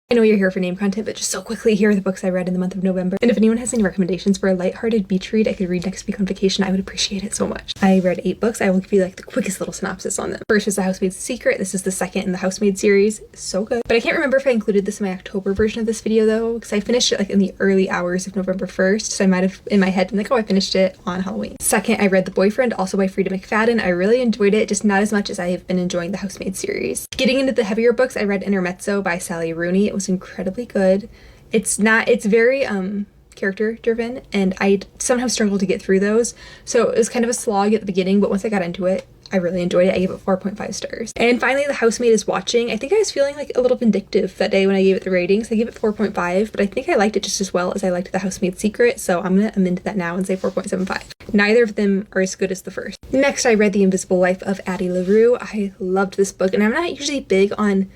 I know you're here for name content, but just so quickly, here are the books I read in the month of November. And if anyone has any recommendations for a lighthearted beach read I could read next week on vacation, I would appreciate it so much. I read 8 books. I will give you like the quickest little synopsis on them. First is The Housemaid's Secret. This is the second in the Housemaid series. So good. But I can't remember if I included this in my October version of this video though, because I finished it like in the early hours of November 1st. So I might have in my head been like, oh, I finished it on Halloween. Second, I read The Boyfriend, also by Frida McFadden. I really enjoyed it, just not as much as I have been enjoying the Housemaid series. Getting into the heavier books, I read Intermezzo by Sally Rooney. It was incredibly good. It's very character driven, and I sometimes struggle to get through those, so it was kind of a slog at the beginning, but once I got into it, I really enjoyed it. I gave it 4.5 stars. And finally, The Housemaid is Watching. I think I was feeling like a little vindictive that day when I gave it the ratings. I gave it 4.5, but I think I liked it just as well as I liked The Housemaid's Secret, so I'm gonna amend that now and say 4.75. Neither of them are as good as the first. Next, I read The Invisible Life of Addie LaRue. I loved this book, and I'm not usually big on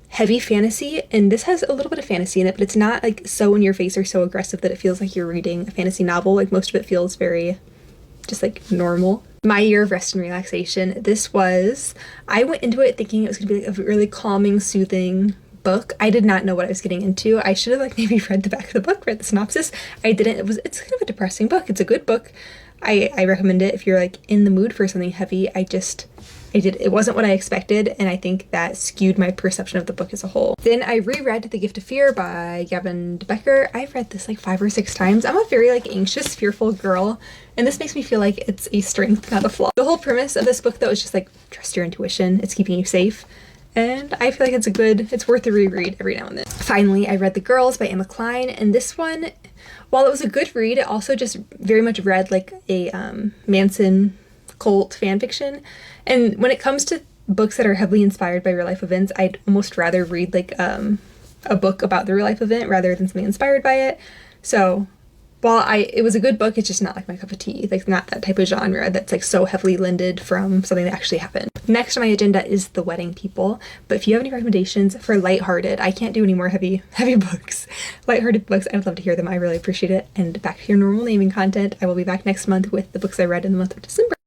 heavy fantasy, and this has a little bit of fantasy in it, but it's not like so in your face or so aggressive that it feels like you're reading a fantasy novel. Like most of it feels very just like normal. My year of rest and relaxation. I went into it thinking it was gonna be like a really calming, soothing book. I did not know what I was getting into. I should have like maybe read the back of the book, read the synopsis. I didn't. It's kind of a depressing book. It's a good book. I recommend it if you're like in the mood for something heavy. It wasn't what I expected, and I think that skewed my perception of the book as a whole. Then I reread The Gift of Fear by Gavin de Becker. I've read this like 5 or 6 times. I'm a very like anxious, fearful girl, and this makes me feel like it's a strength, not a flaw. The whole premise of this book though is just like trust your intuition. It's keeping you safe. And I feel like it's worth a reread every now and then. Finally, I read The Girls by Emma Cline, and this one, while it was a good read, it also just very much read like a Manson cult fan fiction. And when it comes to books that are heavily inspired by real life events, I'd almost rather read like a book about the real life event rather than something inspired by it. So while it was a good book, it's just not like my cup of tea. Like not that type of genre that's like so heavily lended from something that actually happened. Next on my agenda is The Wedding People. But if you have any recommendations for lighthearted, I can't do any more heavy books. Lighthearted books, I would love to hear them. I really appreciate it. And back to your normal naming content. I will be back next month with the books I read in the month of December.